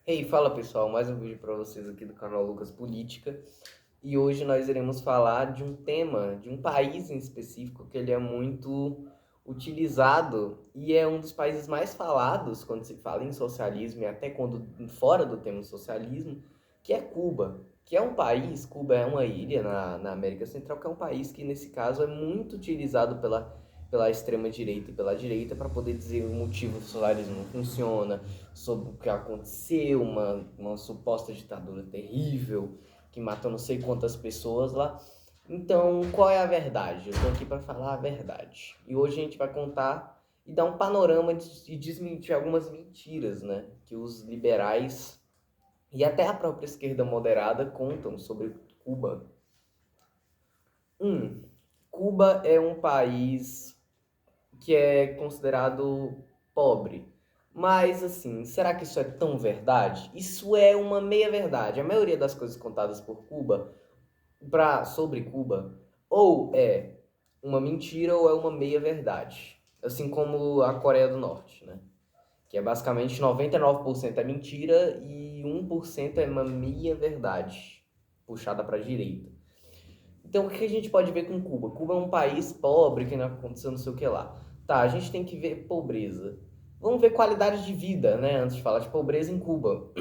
Hey, fala pessoal, mais um vídeo para vocês aqui do canal Lucas Política. E hoje nós iremos falar de um tema, de um país em específico que ele é muito utilizado e é um dos países mais falados quando se fala em socialismo e até quando fora do tema socialismo, que é Cuba. Que é um país, Cuba é uma ilha na América Central, que é um país que nesse caso é muito utilizado pela extrema-direita e pela direita para poder dizer o motivo do socialismo não funciona, sobre o que aconteceu, uma suposta ditadura terrível que matou não sei quantas pessoas lá. Então, qual é a verdade? Eu estou aqui para falar a verdade. E hoje a gente vai contar e dar um panorama e desmentir algumas mentiras, né? Que os liberais e até a própria esquerda moderada contam sobre Cuba. Um, Cuba é um país que é considerado pobre. Mas, assim, será que isso é tão verdade? Isso é uma meia-verdade. A maioria das coisas contadas por Cuba, sobre Cuba, ou é uma mentira ou é uma meia-verdade. Assim como a Coreia do Norte, né? Que é basicamente 99% é mentira e 1% é uma meia-verdade, puxada para a direita. Então, o que a gente pode ver com Cuba? Cuba é um país pobre, que não aconteceu não sei o que lá. Tá, a gente tem que ver pobreza. Vamos ver qualidade de vida, né? Antes de falar de pobreza em Cuba.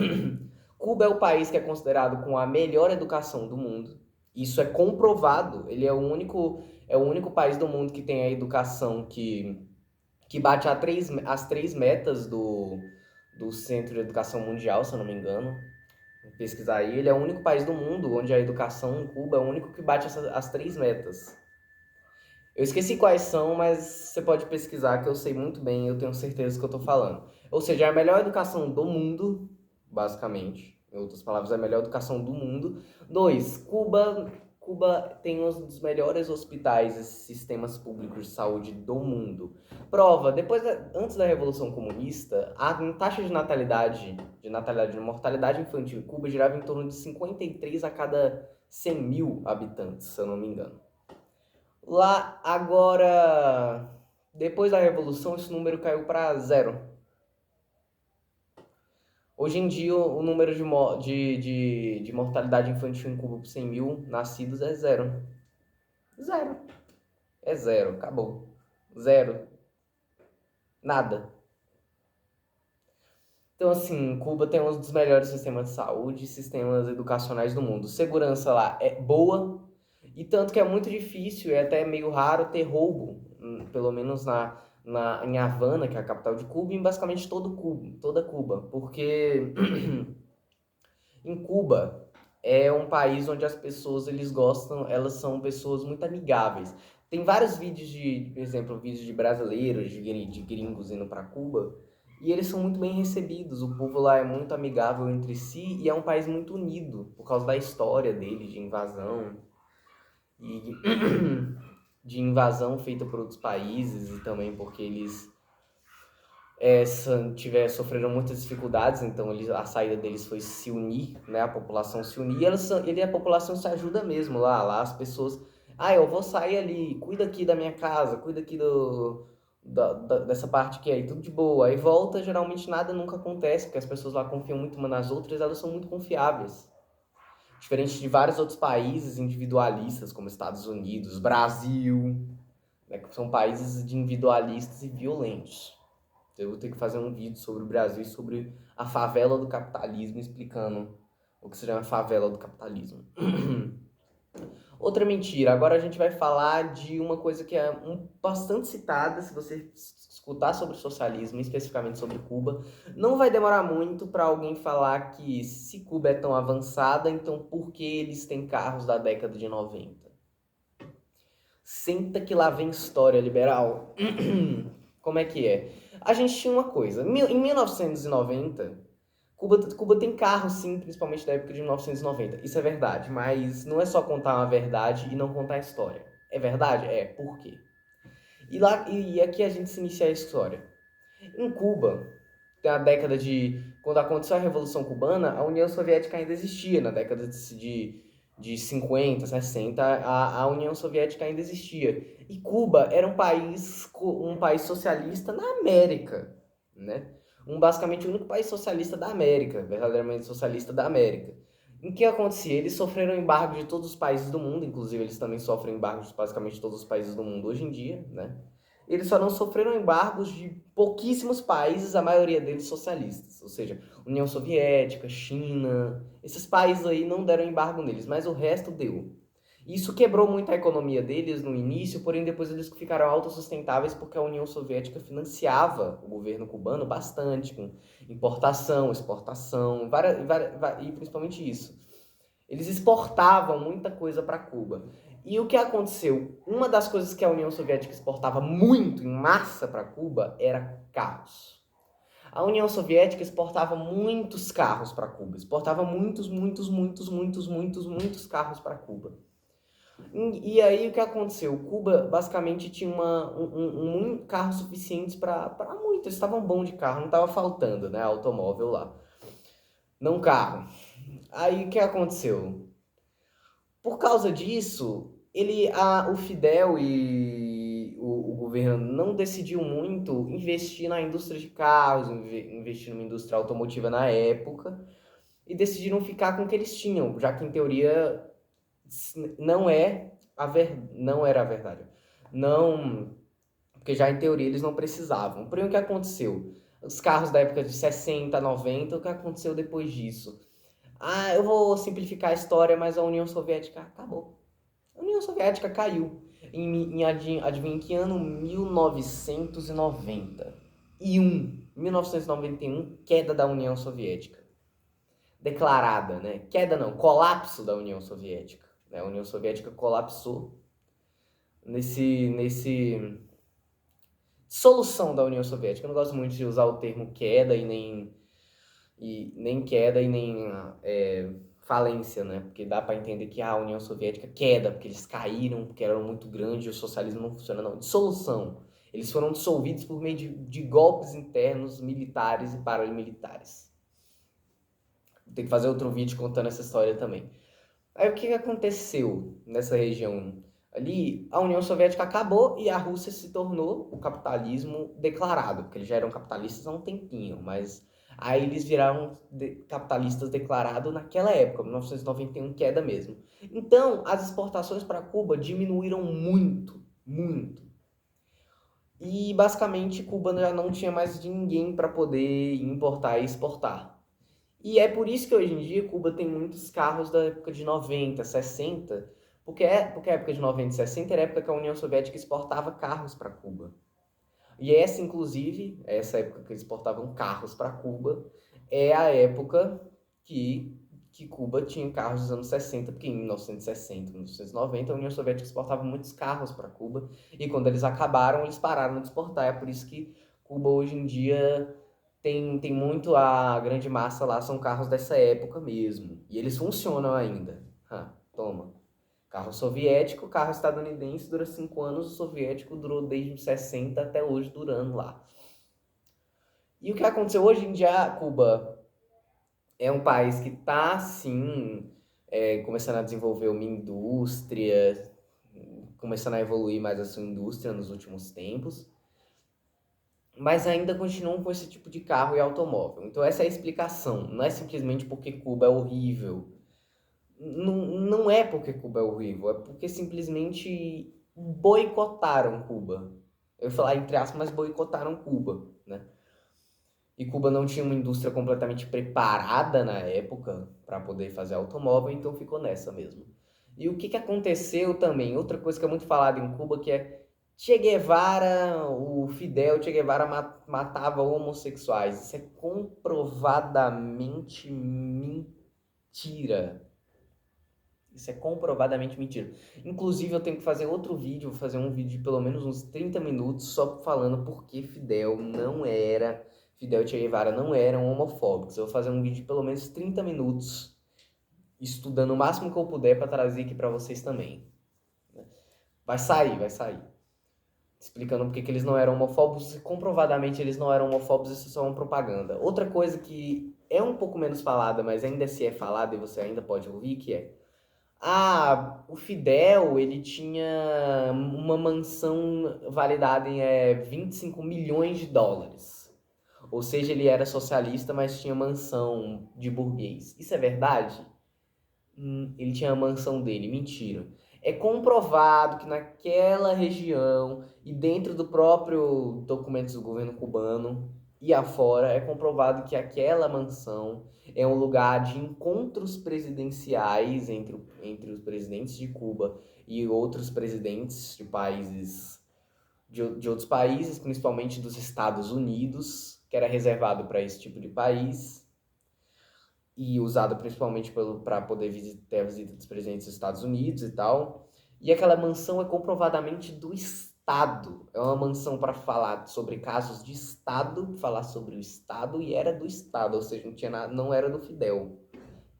Cuba é o país que é considerado com a melhor educação do mundo. Isso é comprovado. Ele é o único país do mundo que tem a educação que bate as três metas do Centro de Educação Mundial, se eu não me engano. Pesquisar aí, ele é o único país do mundo onde a educação em Cuba é o único que bate as três metas. Eu esqueci quais são, mas você pode pesquisar que eu sei muito bem, eu tenho certeza do que eu estou falando. Ou seja, é a melhor educação do mundo, basicamente. Em outras palavras, é a melhor educação do mundo. Dois, Cuba tem um dos melhores hospitais e sistemas públicos de saúde do mundo. Prova, antes da Revolução Comunista, a taxa de mortalidade infantil em Cuba girava em torno de 53 a cada 100 mil habitantes, se eu não me engano. Lá, agora, depois da Revolução, esse número caiu para zero. Hoje em dia, o número de mortalidade infantil em Cuba por 100 mil nascidos é zero. Zero. É zero, acabou. Zero. Nada. Então, assim, Cuba tem um dos melhores sistemas de saúde e sistemas educacionais do mundo. Segurança lá é boa, e tanto que é muito difícil, é até meio raro ter roubo, pelo menos em Havana, que é a capital de Cuba, e em basicamente toda Cuba. Porque em Cuba é um país onde as pessoas eles gostam, elas são pessoas muito amigáveis. Tem vários vídeos por exemplo, vídeos de brasileiros, de gringos indo para Cuba, e eles são muito bem recebidos. O povo lá é muito amigável entre si e é um país muito unido por causa da história dele de invasão e de invasão feita por outros países e também porque eles sofreram muitas dificuldades, então a saída deles foi se unir, né? A população se unir, a população se ajuda mesmo lá as pessoas, eu vou sair ali, cuida aqui da minha casa, cuida aqui dessa parte aqui, aí tudo de boa, aí volta, geralmente nada nunca acontece, porque as pessoas lá confiam muito umas nas outras, elas são muito confiáveis. Diferente de vários outros países individualistas, como Estados Unidos, Brasil, né, que são países de individualistas e violentos. Eu vou ter que fazer um vídeo sobre o Brasil e sobre a favela do capitalismo, explicando o que seria a favela do capitalismo. Outra mentira. Agora a gente vai falar de uma coisa que é bastante citada, se você escutar sobre socialismo, especificamente sobre Cuba. Não vai demorar muito para alguém falar que se Cuba é tão avançada, então por que eles têm carros da década de 90? Senta que lá vem história liberal. Como é que é? A gente tinha uma coisa. Em 1990, Cuba tem carro, sim, principalmente da época de 1990. Isso é verdade, mas não é só contar uma verdade e não contar a história. É verdade? É. Por quê? E aqui a gente se inicia a história. Em Cuba, na década de... Quando aconteceu a Revolução Cubana, a União Soviética ainda existia. Na década de 50, 60, a União Soviética ainda existia. E Cuba era um país socialista na América, né? Basicamente o único país socialista da América, verdadeiramente socialista da América. Em que acontecia? Eles sofreram embargo de todos os países do mundo, inclusive eles também sofrem embargos de basicamente todos os países do mundo hoje em dia, né? Eles só não sofreram embargos de pouquíssimos países, a maioria deles socialistas, ou seja, União Soviética, China, esses países aí não deram embargo neles, mas o resto deu. Isso quebrou muito a economia deles no início, porém depois eles ficaram autossustentáveis porque a União Soviética financiava o governo cubano bastante, com importação, exportação, e principalmente isso. Eles exportavam muita coisa para Cuba. E o que aconteceu? Uma das coisas que a União Soviética exportava muito em massa para Cuba era carros. A União Soviética exportava muitos carros para Cuba, exportava muitos carros para Cuba. E aí o que aconteceu? Cuba basicamente tinha um carro suficientes para muito. Eles estavam bons de carro, não estava faltando, né? Automóvel lá. Não carro. Aí o que aconteceu? Por causa disso, o Fidel e o governo não decidiu muito investir na indústria de carros, investir numa indústria automotiva na época, e decidiram ficar com o que eles tinham, já que em teoria não era a verdade. Não, porque já em teoria eles não precisavam. Porém, o que aconteceu? Os carros da época de 60, 90, o que aconteceu depois disso? Ah, eu vou simplificar a história, mas a União Soviética acabou. A União Soviética caiu. Adivinha em que ano? 1990. 1991, queda da União Soviética. Declarada, né? Queda não, colapso da União Soviética. A União Soviética colapsou nesse solução da União Soviética. Eu não gosto muito de usar o termo queda e nem queda e nem falência, né? Porque dá para entender que a União Soviética queda, porque eles caíram, porque eram muito grandes e o socialismo não funciona, não. Dissolução. Eles foram dissolvidos por meio de golpes internos, militares e paramilitares. Tem que fazer outro vídeo contando essa história também. Aí o que aconteceu nessa região? Ali, a União Soviética acabou e a Rússia se tornou o capitalismo declarado, porque eles já eram capitalistas há um tempinho, mas aí eles viraram capitalistas declarados naquela época, 1991, queda mesmo. Então, as exportações para Cuba diminuíram muito, muito. E basicamente Cuba já não tinha mais ninguém para poder importar e exportar. E é por isso que hoje em dia Cuba tem muitos carros da época de 90, 60, porque a época de 90 e 60 era a época que a União Soviética exportava carros para Cuba. E inclusive, essa época que eles exportavam carros para Cuba, é a época que Cuba tinha carros dos anos 60, porque em 1960, 1990, a União Soviética exportava muitos carros para Cuba, e quando eles acabaram, eles pararam de exportar. É por isso que Cuba hoje em dia tem muito, a grande massa lá são carros dessa época mesmo. E eles funcionam ainda. Toma. Carro soviético, carro estadunidense dura 5 anos, o soviético durou desde os 60 até hoje durando lá. E o que aconteceu hoje em dia, Cuba é um país que está, sim, começando a desenvolver uma indústria, começando a evoluir mais a sua indústria nos últimos tempos, mas ainda continuam com esse tipo de carro e automóvel. Então essa é a explicação, não é simplesmente porque Cuba é horrível. Não é porque Cuba é horrível, é porque simplesmente boicotaram Cuba. Eu ia falar entre aspas, mas boicotaram Cuba, né? E Cuba não tinha uma indústria completamente preparada na época para poder fazer automóvel, então ficou nessa mesmo. E o que aconteceu também? Outra coisa que é muito falada em Cuba, que é Che Guevara, o Fidel Che Guevara matava homossexuais. Isso é comprovadamente mentira. Isso é comprovadamente mentira. Inclusive, eu tenho que fazer outro vídeo, vou fazer um vídeo de pelo menos uns 30 minutos só falando por que Fidel e Che Guevara não eram homofóbicos. Eu vou fazer um vídeo de pelo menos 30 minutos, estudando o máximo que eu puder para trazer aqui para vocês também. Vai sair. Explicando por que eles não eram homofóbicos e comprovadamente eles não eram homofóbicos, isso é só uma propaganda. Outra coisa que é um pouco menos falada, mas ainda se é falada e você ainda pode ouvir, que é o Fidel, ele tinha uma mansão validada em 25 milhões de dólares. Ou seja, ele era socialista, mas tinha mansão de burguês. Isso é verdade? Ele tinha a mansão dele. Mentira. É comprovado que naquela região e dentro do próprio documentos do governo cubano e afora, é comprovado que aquela mansão é um lugar de encontros presidenciais entre os presidentes de Cuba e outros presidentes de países de outros países, principalmente dos Estados Unidos, que era reservado para esse tipo de país e usado principalmente para poder ter a visita dos presidentes dos Estados Unidos e tal. E aquela mansão é comprovadamente do Estado. É uma mansão para falar sobre casos de Estado, falar sobre o Estado, e era do Estado, ou seja, não tinha nada, não era do Fidel,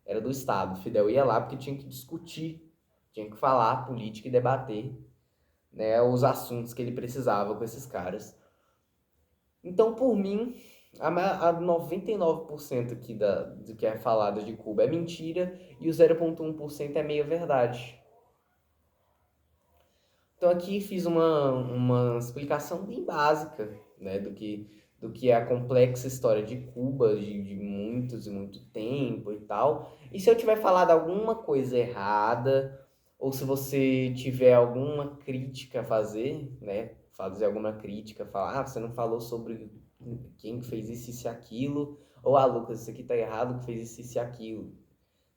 era do Estado. O Fidel ia lá porque tinha que discutir, tinha que falar política e debater, né, os assuntos que ele precisava com esses caras. Então, por mim, a 99% aqui do que é falado de Cuba é mentira e o 0,1% é meia verdade. Então aqui fiz uma explicação bem básica, né, do que é a complexa história de Cuba, de muitos e muito tempo e tal. E se eu tiver falado alguma coisa errada, ou se você tiver alguma crítica a fazer, né, fazer alguma crítica, falar, você não falou sobre quem fez isso e aquilo, ou Lucas, isso aqui tá errado, que fez isso e aquilo.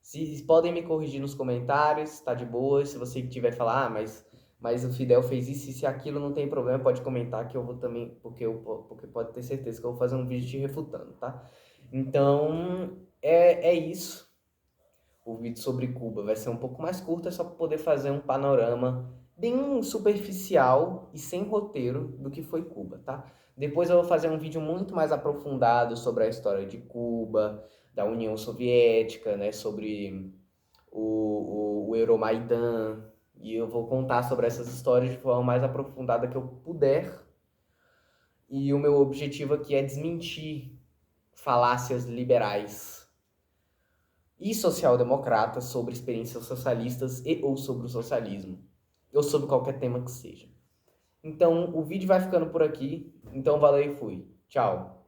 Se podem me corrigir nos comentários, tá de boa. Se você tiver falar, mas o Fidel fez isso e aquilo, não tem problema, pode comentar que eu vou também, porque pode ter certeza que eu vou fazer um vídeo te refutando, tá? Então, é isso. O vídeo sobre Cuba vai ser um pouco mais curto, é só para poder fazer um panorama bem superficial e sem roteiro do que foi Cuba, tá? Depois eu vou fazer um vídeo muito mais aprofundado sobre a história de Cuba, da União Soviética, né, sobre o Euromaidan, e eu vou contar sobre essas histórias de forma mais aprofundada que eu puder. E o meu objetivo aqui é desmentir falácias liberais e social-democratas sobre experiências socialistas e ou sobre o socialismo, ou sobre qualquer tema que seja. Então, o vídeo vai ficando por aqui. Então, valeu e fui. Tchau.